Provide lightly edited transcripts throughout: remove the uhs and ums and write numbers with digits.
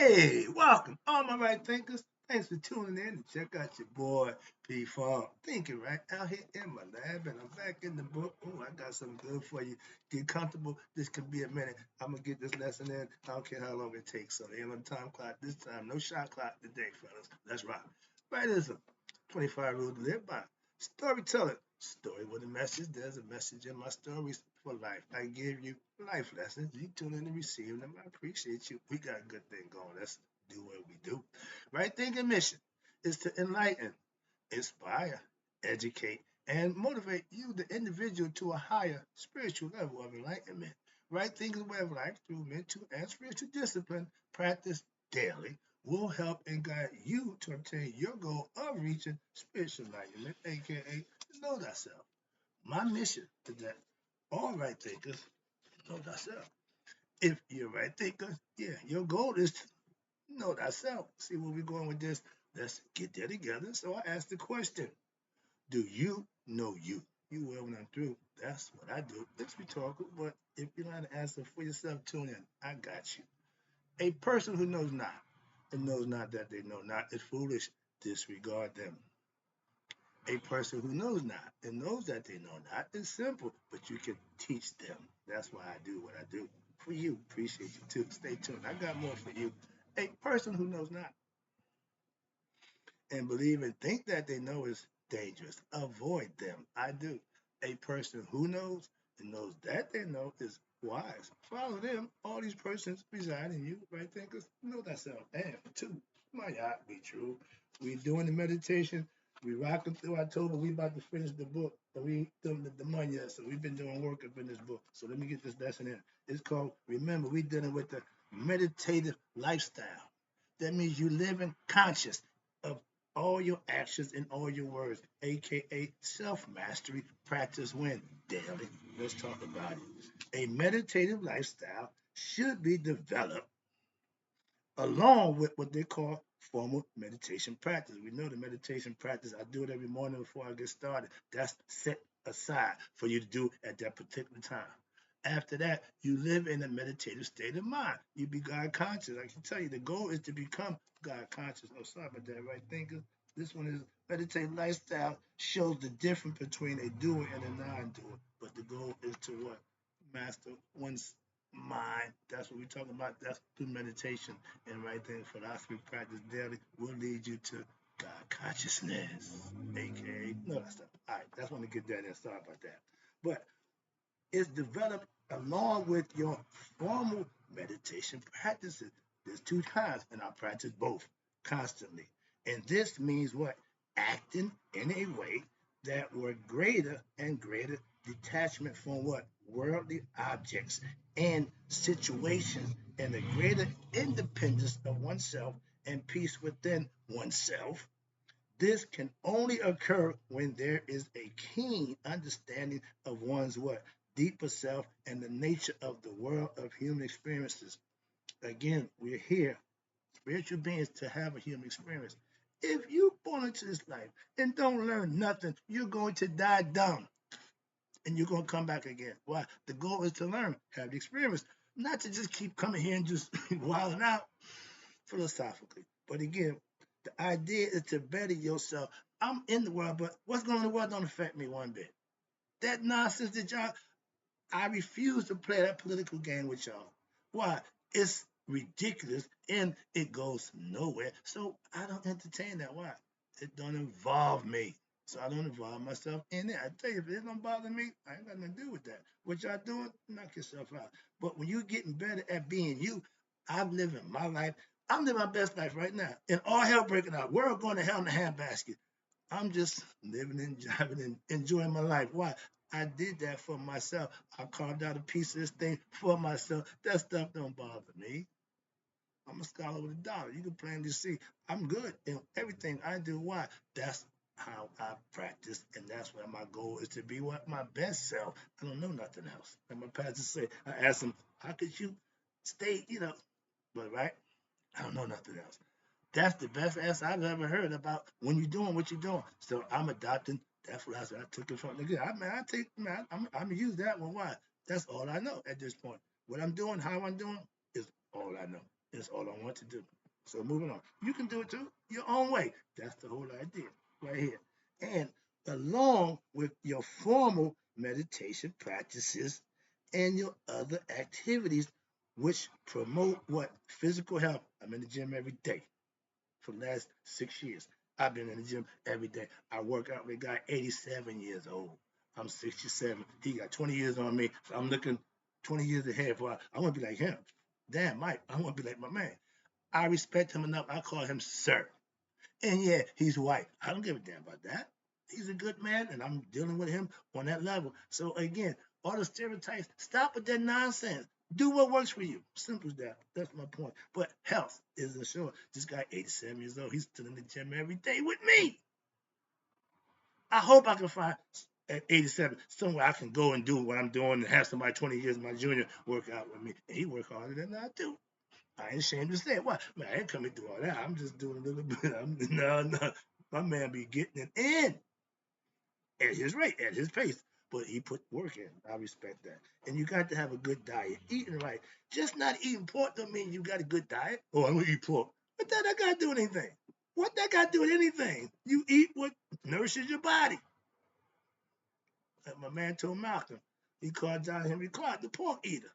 Hey, welcome, all my right thinkers. Thanks for tuning in and check out your boy P Farm. Thinking right out here in my lab, and I'm back in the book. Oh, I got something good for you. Get comfortable. This could be a minute. I'm gonna get this lesson in. I don't care how long it takes. So, ain't on the time clock this time. No shot clock today, fellas. Let's rock. Rightism. 25 rules to live by. Storytelling. Story with a message. There's a message in my stories for life. I give you life lessons. You tune in and receive them. I appreciate you. We got a good thing going. Let's do what we do. Right thinking mission is to enlighten, inspire, educate, and motivate you, the individual, to a higher spiritual level of enlightenment. Right thinking way of life through mental and spiritual discipline, practice daily, will help and guide you to obtain your goal of reaching spiritual enlightenment, aka know thyself. My mission is that all right thinkers know thyself. If you're a right thinker, yeah, your goal is to know thyself. See where we're going with this? Let's get there together. So I asked the question, do you know you? You will when I'm through. That's what I do. Let's be talking, but if you don't have an answer for yourself, tune in. I got you. A person who knows not and knows not that they know not is foolish. Disregard them. A person who knows not and knows that they know not is simple, but you can teach them. That's why I do what I do. For you, appreciate you too. Stay tuned. I got more for you. A person who knows not and believe and think that they know is dangerous. Avoid them. I do. A person who knows and knows that they know is wise. Follow them. All these persons reside in you, right thinkers. Know thyself. And two, my yacht be true. We doing the meditation. We rocking through October. We about to finish the book. But we doing the month yet. So we've been doing work up in this book. So let me get this lesson in. It's called, remember, we dealing with the meditative lifestyle. That means you living conscious of all your actions and all your words, aka self mastery. Practice when? Daily. Let's talk about it. A meditative lifestyle should be developed along with what they call formal meditation practice. We know the meditation practice, I do it every morning before I get started. That's set aside for you to do at that particular time. After that, you live in a meditative state of mind. You be God conscious. I can tell you the goal is to become God conscious. Oh, sorry about that, right thinker? This one is meditative lifestyle shows the difference between a doer and a non-doer. But the goal is to what? Master one's mind. That's what we're talking about. That's through meditation. And right there, philosophy practice daily will lead you to God consciousness, aka no that stuff. All right, that's want to get that in. Sorry about that. But it's developed along with your formal meditation practices. There's two kinds, and I practice both constantly. And this means what? Acting in a way that were greater and greater detachment from what? Worldly objects and situations, and a greater independence of oneself and peace within oneself. This can only occur when there is a keen understanding of one's what? Deeper self and the nature of the world of human experiences. Again, we're here, spiritual beings, to have a human experience. If you born into this life and don't learn nothing, you're going to die dumb and you're going to come back again. Why? The goal is to learn, have the experience, not to just keep coming here and just wilding out philosophically. But again, the idea is to better yourself. I'm in the world, but what's going on in the world don't affect me one bit. That nonsense that y'all, I refuse to play that political game with y'all. Why? It's ridiculous and it goes nowhere. So I don't entertain that. Why? It don't involve me. So I don't involve myself in it. I tell you, if it don't bother me, I ain't got nothing to do with that. What y'all doing, knock yourself out. But when you're getting better at being you, I'm living my life. I'm living my best life right now. And all hell breaking out. World going to hell in a handbasket. I'm just living and driving and enjoying my life. Why? I did that for myself. I carved out a piece of this thing for myself. That stuff don't bother me. I'm a scholar with a dollar. You can plainly see I'm good in everything I do. Why? That's how I practice, and that's what my goal is, to be what? My best self. I don't know nothing else. Like my pastor say, I asked him, how could you stay, but right? I don't know nothing else. That's the best answer I've ever heard about when you're doing what you're doing. So I'm adopting that philosophy. I took it from the good. I'm gonna use that one. Why? That's all I know at this point. What I'm doing, how I'm doing, is all I know. That's all I want to do. So moving on. You can do it too, your own way. That's the whole idea right here. And along with your formal meditation practices and your other activities which promote what? Physical health. I'm in the gym every day for the last 6 years. I've been in the gym every day. I work out with a guy 87 years old. I'm 67. He got 20 years on me. So I'm looking 20 years ahead for I want to be like him. Damn, Mike, I want to be like my man. I respect him enough. I call him sir. And yeah, he's white. I don't give a damn about that. He's a good man, and I'm dealing with him on that level. So again, all the stereotypes, stop with that nonsense. Do what works for you. Simple as that. That's my point. But health is assured. This guy, 87 years old, he's still in the gym every day with me. I hope I can find at 87 somewhere I can go and do what I'm doing and have somebody 20 years my junior work out with me. And he work harder than I do. I ain't ashamed to say it. What? Man, I ain't coming through all that. I'm just doing a little bit. No. My man be getting it in at his rate, at his pace. But he put work in. I respect that. And you got to have a good diet. Eating right. Just not eating pork don't mean you got a good diet. Oh, I'm going to eat pork. But that got to do with anything. What that got to do with anything? You eat what nourishes your body. Like my man told Malcolm. He called John Henry Clark the pork eater.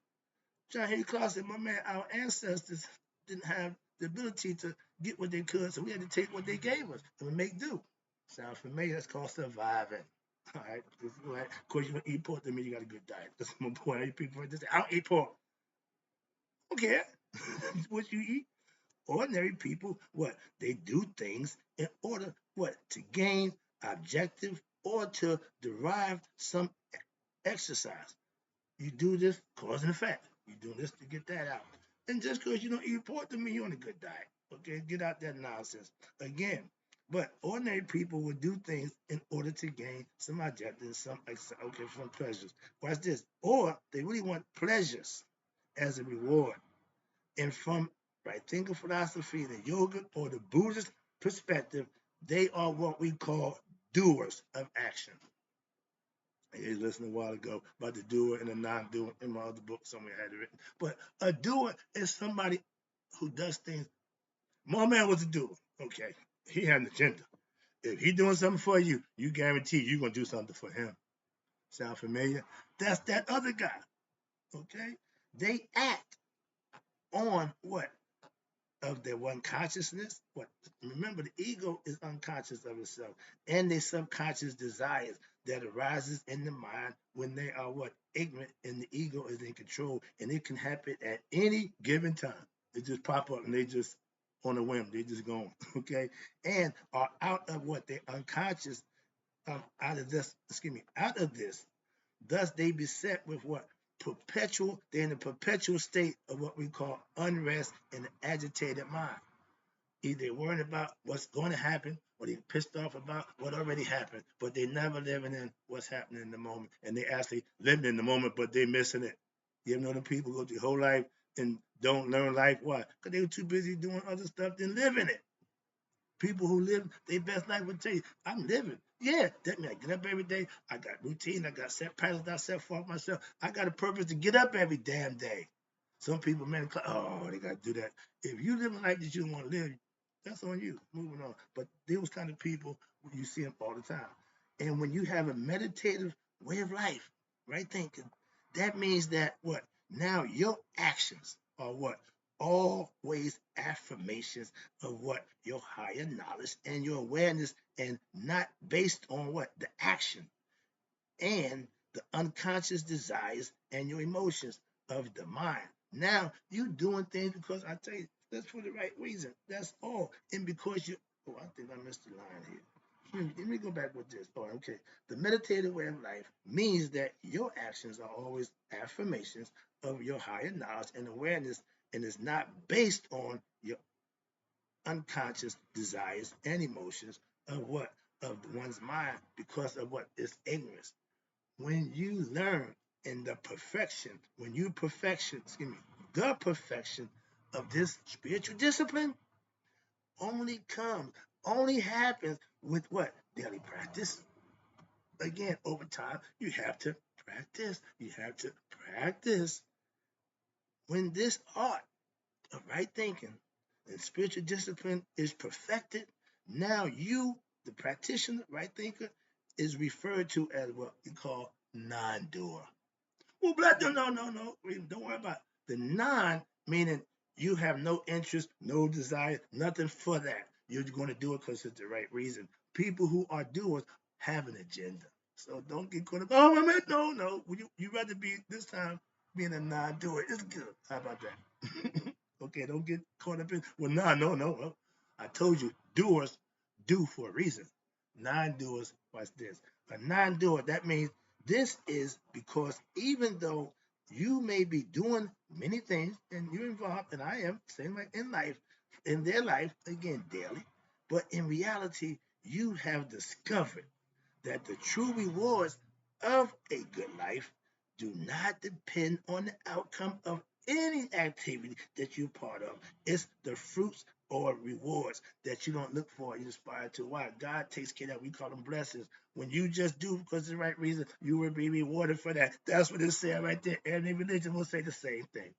John Henry Clark said, my man, our ancestors didn't have the ability to get what they could, so we had to take what they gave us and we make do. Sounds familiar? That's called surviving. All right. Right. Of course, you don't eat pork, that means you got a good diet. That's my point. People just say, I don't eat pork. Okay. What you eat? Ordinary people, what? They do things in order, what? To gain objective or to derive some exercise. You do this cause and effect. You do this to get that out. And just because you don't eat pork doesn't mean you're on a good diet. Okay, get out that nonsense. Again, but ordinary people would do things in order to gain some objectives, some pleasures. Watch this. Or they really want pleasures as a reward. And from right thinking philosophy, the yoga or the Buddhist perspective, they are what we call doers of action. I listened a while ago about the doer and the non-doer in my other book somewhere I had it written. But a doer is somebody who does things. My man was a doer. Okay. He had an agenda. If he doing something for you, you guarantee you're gonna do something for him. Sound familiar? That's that other guy. Okay? They act on what? Of their one consciousness. What? Remember, the ego is unconscious of itself, and their subconscious desires that arises in the mind when they are what? Ignorant, and the ego is in control, and it can happen at any given time. They just pop up and they just on a whim, they just going, okay, and are out of what? Their unconscious, out of this, out of this. Thus, they beset with what? Perpetual, they're in a perpetual state of what we call unrest and an agitated mind. Either they're worried about what's going to happen or they're pissed off about what already happened, but they're never living in what's happening in the moment. And they actually live in the moment, but they're missing it. You ever know the people go through their whole life and don't learn life? Why? Because they were too busy doing other stuff than living it. People who live their best life would tell you, I'm living. Yeah, that means I get up every day. I got routine. I got set patterns I set for myself. I got a purpose to get up every damn day. Some people, man, oh, they got to do that. If you live a life that you don't want to live, that's on you. Moving on. But those kind of people, you see them all the time. And when you have a meditative way of life, right thinking, that means that what? Now your actions are what? Always affirmations of what? Your higher knowledge and your awareness, and not based on what? The action and the unconscious desires and your emotions of the mind. Now you doing things because I tell you, that's for the right reason. That's all. And because you, oh, I think I missed the line here. Let me go back with this. Oh, okay. The meditative way of life means that your actions are always affirmations of your higher knowledge and awareness, and is not based on your unconscious desires and emotions of what? Of one's mind, because of what is ignorance. When you learn in the perfection, when you perfection, the perfection of this spiritual discipline only comes, only happens with what? Daily practice. Again, over time, you have to practice. You have to practice. When this art of right thinking and spiritual discipline is perfected, now you, the practitioner, right thinker, is referred to as what we call non-doer. Well, black, no. Don't worry about it. The non, meaning you have no interest, no desire, nothing for that. You're going to do it because it's the right reason. People who are doers have an agenda. So don't get caught up. Oh, I meant, no. You rather be this time being a non-doer. It's good. How about that? Okay, don't get caught up in, well, no. Well, I told you, doers do for a reason. Non-doers, watch this. A non-doer, that means this is because even though you may be doing many things and you're involved, and I am, same like in life, in their life, again, daily, but in reality, you have discovered that the true rewards of a good life do not depend on the outcome of any activity that you're part of. It's the fruits or rewards that you don't look for, you aspire to. Why? God takes care of that. We call them blessings. When you just do because it's the right reason, you will be rewarded for that. That's what it said right there. Every religion will say the same thing.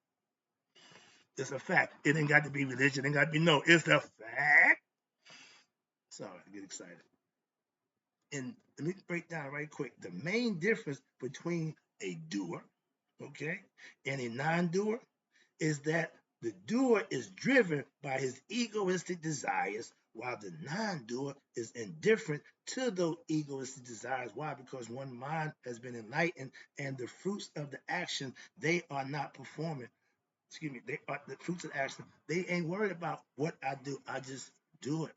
It's a fact. It ain't got to be religion. It ain't got to be no. It's a fact. Sorry, I get excited. And let me break down right quick. The main difference between a doer, okay, and a non-doer is that the doer is driven by his egoistic desires, while the non-doer is indifferent to those egoistic desires. Why? Because one mind has been enlightened, and the fruits of the action they are not performing. Excuse me, they are the fruits of action. They ain't worried about what I do. I just do it.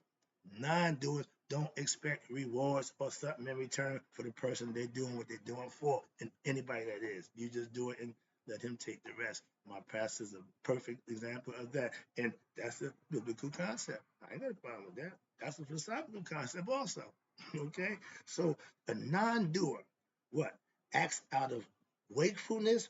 Non-doers don't expect rewards or something in return for the person they're doing what they're doing for, and anybody that is. You just do it and let him take the rest. My pastor's a perfect example of that, and that's a biblical concept. I ain't got a problem with that. That's a philosophical concept also. Okay, so a non-doer, what acts out of wakefulness,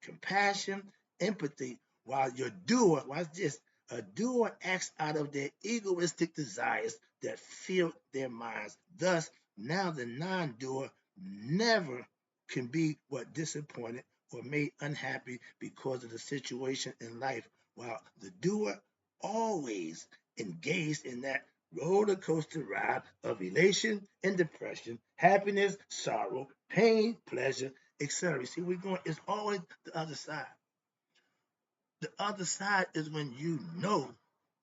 compassion, empathy, while your doer, watch this, a doer acts out of their egoistic desires that fill their minds. Thus, now the non-doer never can be what disappointed or made unhappy because of the situation in life, while the doer always engaged in that roller coaster ride of elation and depression, happiness, sorrow, pain, pleasure, etc. See, we're going, it's always the other side. The other side is when you know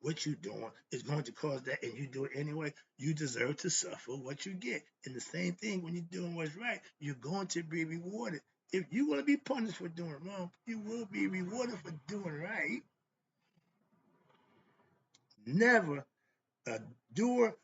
what you're doing is going to cause that and you do it anyway, you deserve to suffer what you get. And the same thing when you're doing what's right, you're going to be rewarded. If you want to be punished for doing wrong, you will be rewarded for doing right. Never a doer,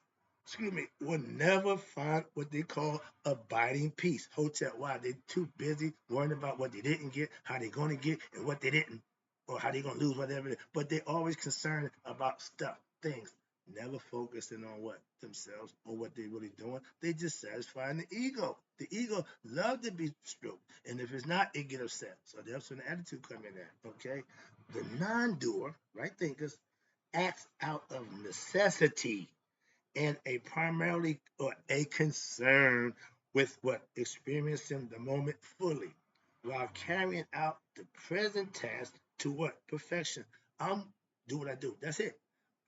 excuse me, will never find what they call abiding peace. Hotel. Why? They're too busy worrying about what they didn't get, how they're going to get, and what they didn't, or how they're going to lose, whatever it is. But they're always concerned about stuff, things. Never focusing on what? Themselves or what they're really doing. They just satisfying the ego. The ego love to be stroked. And if it's not, it get upset. So that's when the attitude come in there. Okay? The non-doer, right thinkers, acts out of necessity and a primarily or a concern with what experiencing the moment fully while carrying out the present task to what perfection. I'm do what I do. That's it.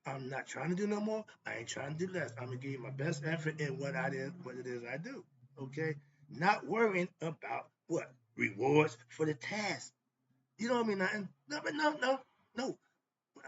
I'm not trying to do no more. I ain't trying to do less. I'm gonna give you my best effort in what it is I do. Okay, not worrying about what rewards for the task. You don't mean nothing. No.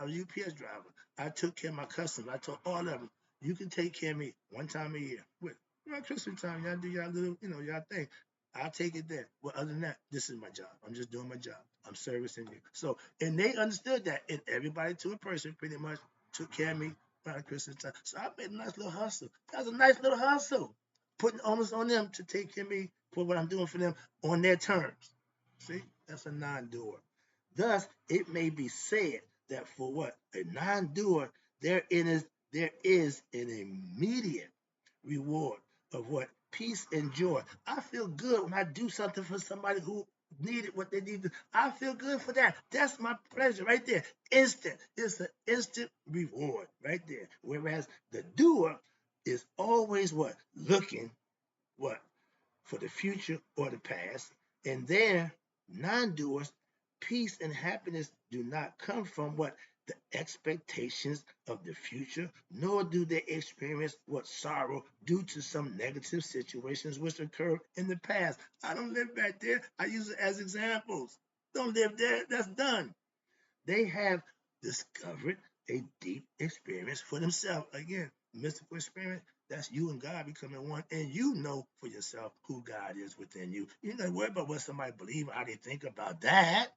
I was a UPS driver. I took care of my customers. I told all of them, you can take care of me one time a year. With around Christmas time, y'all do y'all little, y'all thing. I'll take it there. But other than that, this is my job. I'm just doing my job. I'm servicing you. So, and they understood that, and everybody to a person pretty much took care of me around Christmas time. So I made a nice little hustle. That was a nice little hustle. Putting onus on them to take care of me for what I'm doing for them on their terms. See, that's a non-doer. Thus, it may be said that for what a non-doer, there is an immediate reward of what peace and joy. I feel good when I do something for somebody who needed what they needed. I feel good for that. That's my pleasure right there. Instant. It's an instant reward right there. Whereas the doer is always what? Looking what? For the future or the past. And their non-doers, peace and happiness do not come from what? the expectations of the future, nor do they experience what sorrow due to some negative situations which occurred in the past. I don't live back there. I use it as examples. Don't live there. That's done. They have discovered a deep experience for themselves. Again, mystical experience. That's you and God becoming one, and you know for yourself who God is within you. You don't worry about what somebody believes, how they think about that.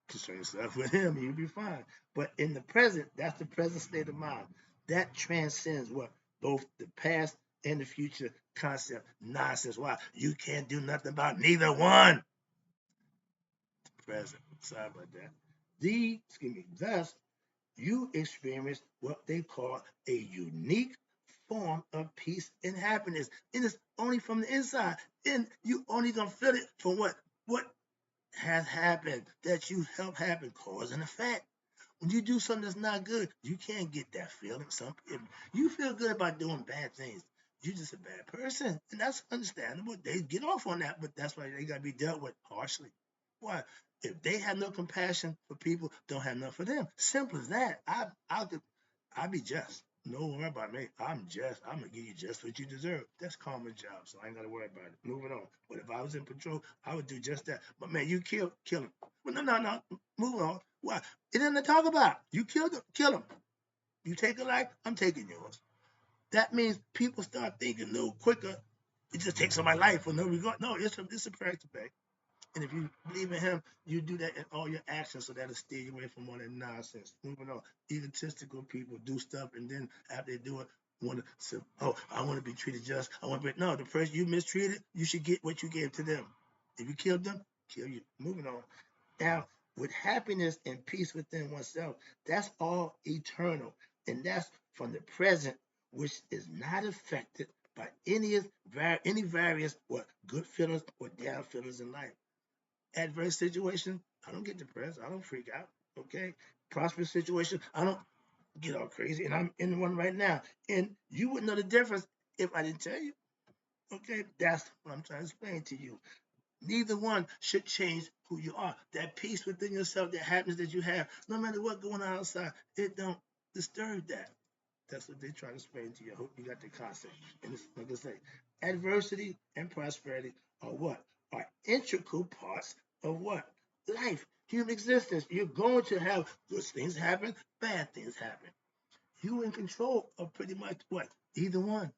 Concern yourself with Him, you'll be fine. But in the present, that's the present state of mind. That transcends what both the past and the future concept nonsense. Why? You can't do nothing about neither one. Present. Sorry about that. Thus, you experience what they call a unique form of peace and happiness. And it's only from the inside. And you only gonna feel it from what has happened that you help happen, cause and effect. When you do something that's not good, you can't get that feeling. If you feel good about doing bad things, you're just a bad person, and that's understandable. They get off on that, but that's why they got to be dealt with harshly. Why? If they have no compassion for people, don't have none for them. Simple as that. I'll be just. Don't worry about me. I'm just. I'm gonna give you just what you deserve. That's Karma's job, so I ain't gotta worry about it. Moving on. But if I was in control, I would do just that. But man, you kill him. Well, no. Move on. Why? It isn't to talk about. You killed him. Kill him. You take a life. I'm taking yours. That means people start thinking no quicker. It just takes somebody's life for no regard. No, it's a price to pay. And if you believe in Him, you do that in all your actions, so that'll steer you away from all that nonsense. Moving on, egotistical people do stuff, and then after they do it, want to say, "Oh, I want to be treated just. I want to be." No, the person you mistreated, you should get what you gave to them. If you killed them, kill you. Moving on. Now, with happiness and peace within oneself, that's all eternal, and that's from the present, which is not affected by any various what good feelings or down feelings in life. Adverse situation, I don't get depressed. I don't freak out. Okay. Prosperous situation, I don't get all crazy. And I'm in one right now. And you wouldn't know the difference if I didn't tell you. Okay. That's what I'm trying to explain to you. Neither one should change who you are. That peace within yourself, that happiness that you have, no matter what going on outside, it don't disturb that. That's what they try to explain to you. I hope you got the concept. And it's like I say, adversity and prosperity are what? Are integral parts of what? Life, human existence. You're going to have good things happen, bad things happen. You in control of pretty much what? Either one.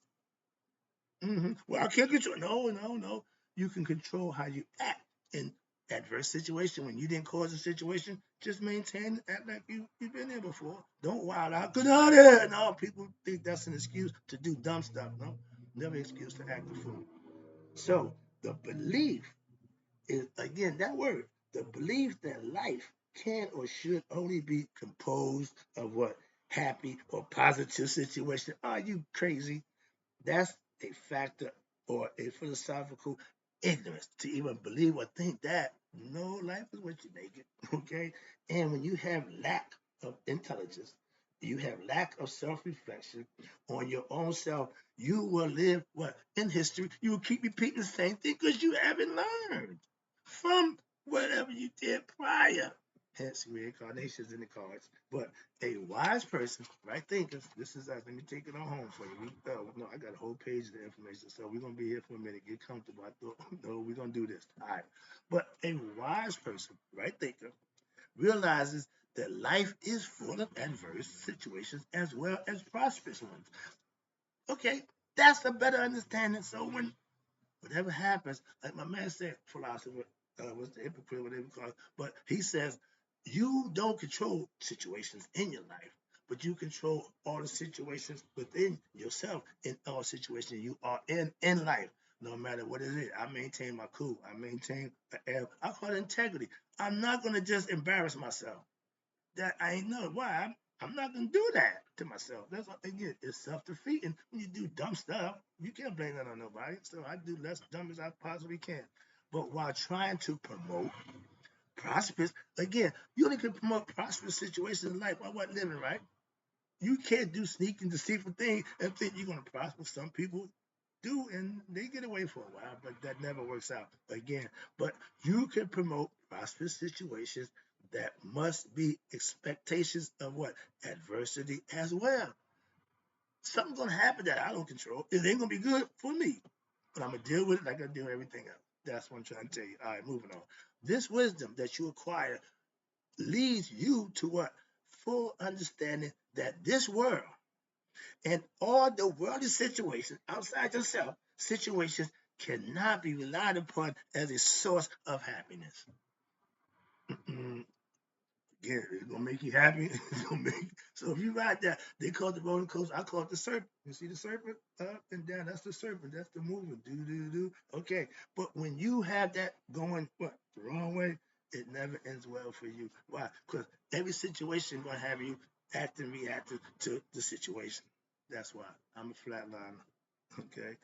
Well, I can't control. No. You can control how you act in adverse situation. When you didn't cause a situation, just maintain, act like you've been there before. Don't wild out. Good on it. No, people think that's an excuse to do dumb stuff. No, never an excuse to act a fool. So the belief is again that word. The belief that life can or should only be composed of what happy or positive situation. Are you crazy? That's a factor or a philosophical ignorance to even believe or think that. No, life is what you make it. Okay. And when you have lack of intelligence, you have lack of self-reflection on your own self, you will live what in history. You will keep repeating the same thing because you haven't learned from whatever you did prior. Hence, reincarnations in the cards. But a wise person, right thinkers, this is us. Let me take it on home for you. No, I got a whole page of the information, so we're going to be here for a minute. Get comfortable. I thought, no, we're going to do this. All right. But a wise person, right thinker, realizes that life is full of adverse situations as well as prosperous ones. Okay, that's a better understanding. So when whatever happens, like my man said, philosopher, was the hypocrite, whatever you call it, but he says you don't control situations in your life, but you control all the situations within yourself in all situations you are in life. No matter what it is, I maintain my cool. I maintain, I call it integrity. I'm not gonna just embarrass myself that I ain't know why. I'm not gonna do that to myself. That's what again, it's self-defeating when you do dumb stuff. You can't blame that on nobody. So I do less dumb as I possibly can. But while trying to promote prosperous, again, you only can promote prosperous situations in life while what living, right? You can't do sneaking, deceitful things and think you're gonna prosper. Some people do and they get away for a while, but that never works out again. But you can promote prosperous situations that must be expectations of what? Adversity as well. Something's gonna happen that I don't control. It ain't gonna be good for me, but I'm gonna deal with it like I deal everything else. That's what I'm trying to tell you. All right, moving on. This wisdom that you acquire leads you to what? Full understanding that this world and all the worldly situations outside yourself, situations cannot be relied upon as a source of happiness. Yeah, it's gonna make you happy. It's gonna make so if you ride that, they call it the roller coaster. I call it the serpent. You see the serpent up and down. That's the serpent. That's the movement. Do do do. Okay, but when you have that going what the wrong way, it never ends well for you. Why? Because every situation gonna have you acting, reacting to the situation. That's why I'm a flatliner. Okay,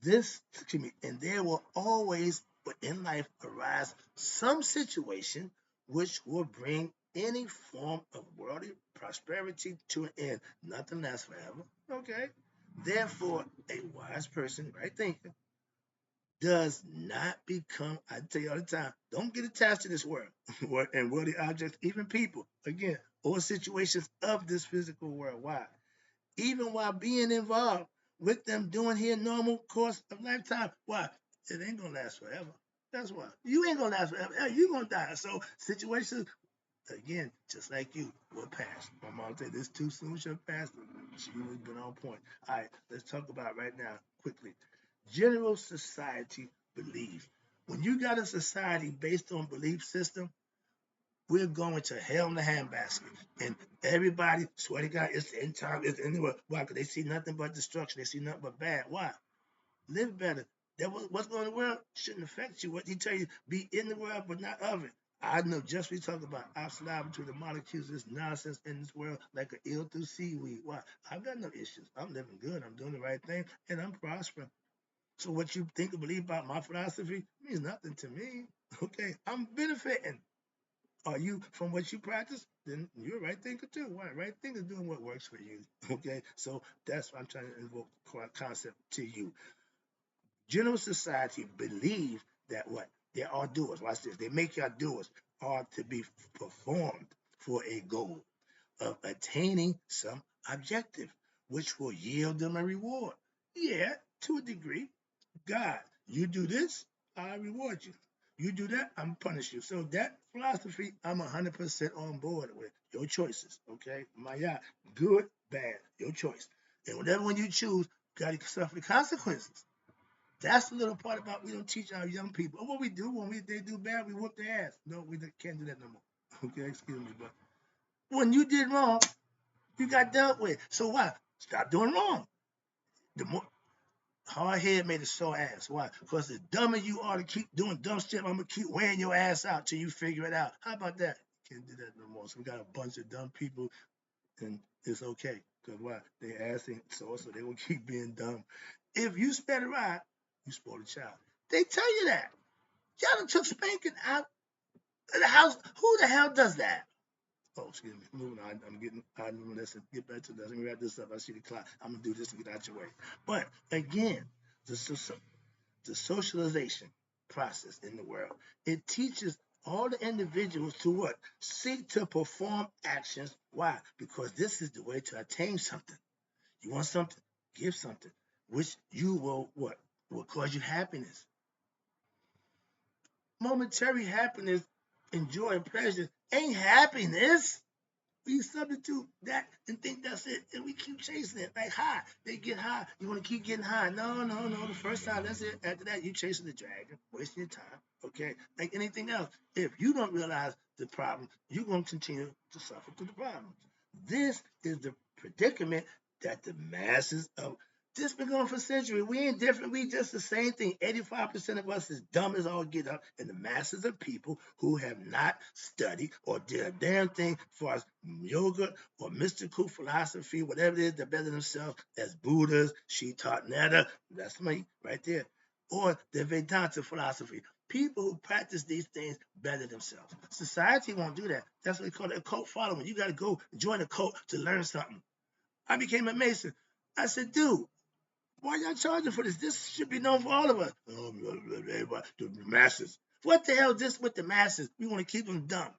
this excuse me, and there will always, but in life, arise some situation which will bring any form of worldly prosperity to an end. Nothing lasts forever. Okay. Therefore, a wise person, right thinking, does not become, I tell you all the time, don't get attached to this world and worldly objects, even people, again, or situations of this physical world. Why? Even while being involved with them doing here normal course of lifetime. Why? It ain't gonna last forever. That's why. You ain't gonna last forever. You gonna die. So situations, again, just like you, will pass. My mom said this too soon shall pass. She has been on point. All right, let's talk about right now, quickly. General society beliefs. When you got a society based on belief system, we're going to hell in the handbasket. And everybody, swear to God, it's the end time, it's anywhere. Why? Because they see nothing but destruction. They see nothing but bad. Why? Live better. That what's going on in the world shouldn't affect you. What he tell you, be in the world, but not of it. I know just what we talk about. I slide between the molecules of this nonsense in this world like an eel through seaweed. Why? I've got no issues. I'm living good. I'm doing the right thing, and I'm prospering. So what you think or believe about my philosophy means nothing to me. Okay, I'm benefiting. Are you from what you practice? Then you're a right thinker too. Why? Right thinker doing what works for you. Okay, so that's what I'm trying to invoke concept to you. General society believe that what there are doers. Watch this. They make your doers are to be performed for a goal of attaining some objective, which will yield them a reward. Yeah, to a degree. God, you do this, I reward you. You do that, I'm punish you. So that philosophy, I'm 100% on board with. Your choices, okay? My God, good, bad, your choice. And whatever one you choose, got to suffer the consequences. That's the little part about we don't teach our young people. What we do when they do bad, we whoop their ass. No, we can't do that no more. Okay, excuse me, but when you did wrong, you got dealt with. So why? Stop doing wrong. The more hard head made a sore ass. Why? Because the dumber you are to keep doing dumb shit, I'm gonna keep wearing your ass out till you figure it out. How about that? Can't do that no more. So we got a bunch of dumb people, and it's okay. Because why? They ass ain't sore, so they will keep being dumb. If you spare the ride, you spoil the child. They tell you that. Y'all done took spanking out of the house. Who the hell does that? Oh, excuse me. Moving on. I'm getting. Listen. Get back to this. Let me wrap this up. I see the clock. I'm gonna do this to get out your way. But again, the socialization process in the world, it teaches all the individuals to what? Seek to perform actions. Why? Because this is the way to attain something. You want something? Give something, which you will what? Will cause you happiness. Momentary happiness, and joy and pleasure ain't happiness. We substitute that and think that's it, and we keep chasing it like high. They get high. You want to keep getting high. No, no, no. The first time, that's it. After that, you chasing the dragon, wasting your time. Okay, like anything else. If you don't realize the problem, you're going to continue to suffer through the problem. This is the predicament that the masses of this been going for centuries. We ain't different. We just the same thing. 85% of us is dumb as all get up, and the masses of people who have not studied or did a damn thing for us yoga or mystical philosophy, whatever it is, to better themselves as Buddhas, she taught Netta, that's me right there, or the Vedanta philosophy. People who practice these things better themselves. Society won't do that. That's what they call it a cult following. You got to go join a cult to learn something. I became a Mason. I said, dude, why y'all charging for this? This should be known for all of us. Oh, the masses. What the hell is this with the masses? We want to keep them dumb.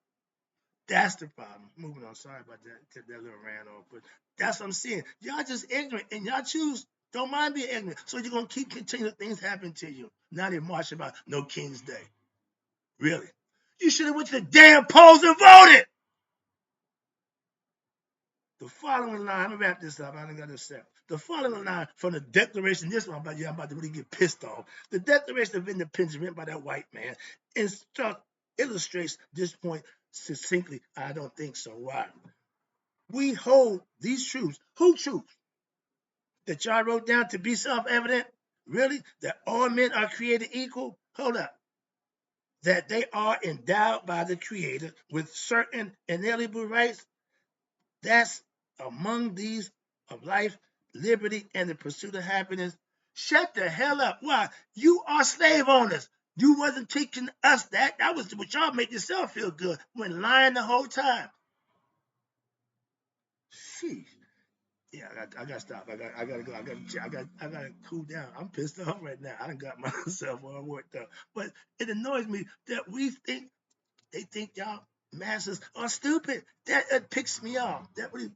That's the problem. Moving on. Sorry about that. That little ran off. But that's what I'm saying. Y'all just ignorant and y'all choose. Don't mind being ignorant. So you're going to keep continuing things happening to you. Now they're marching about no King's Day. Really? You should have went to the damn polls and voted. The following line, I'm gonna wrap this up. I don't got to say. The following line from the Declaration, this one, I'm about to really get pissed off. The Declaration of Independence written by that white man illustrates this point succinctly. I don't think so. Why? We hold these truths. Who truths? That y'all wrote down to be self-evident? Really? That all men are created equal? Hold up. That they are endowed by the Creator with certain inalienable rights? That's among these of life, liberty, and the pursuit of happiness. Shut the hell up. Why? You are slave owners. You wasn't teaching us that. That was what y'all make yourself feel good when lying the whole time. Sheesh. Yeah, I got to stop. I got to go. I got to cool down. I'm pissed off right now. I done got myself all worked up. But it annoys me that they think y'all masses are stupid. That picks me off. That really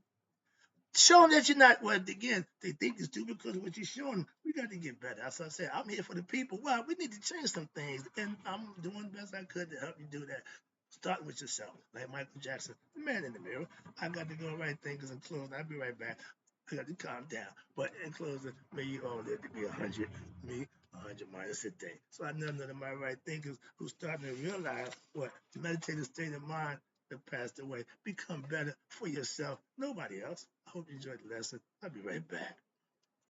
show them that you're not. Well, again, they think it's stupid because of what you're showing them. We got to get better. As I said, I'm here for the people. Well, we need to change some things, and I'm doing the best I could to help you do that. Start with yourself, like Michael Jackson, the man in the mirror. I got to go right things in closing. I'll be right back. I got to calm down. But in closing, may you all live to be 100. Me, 100 minus a day. So I know none of my right thinkers who starting to realize what meditative state of mind that passed away. Become better for yourself, nobody else. I hope you enjoyed the lesson. I'll be right back.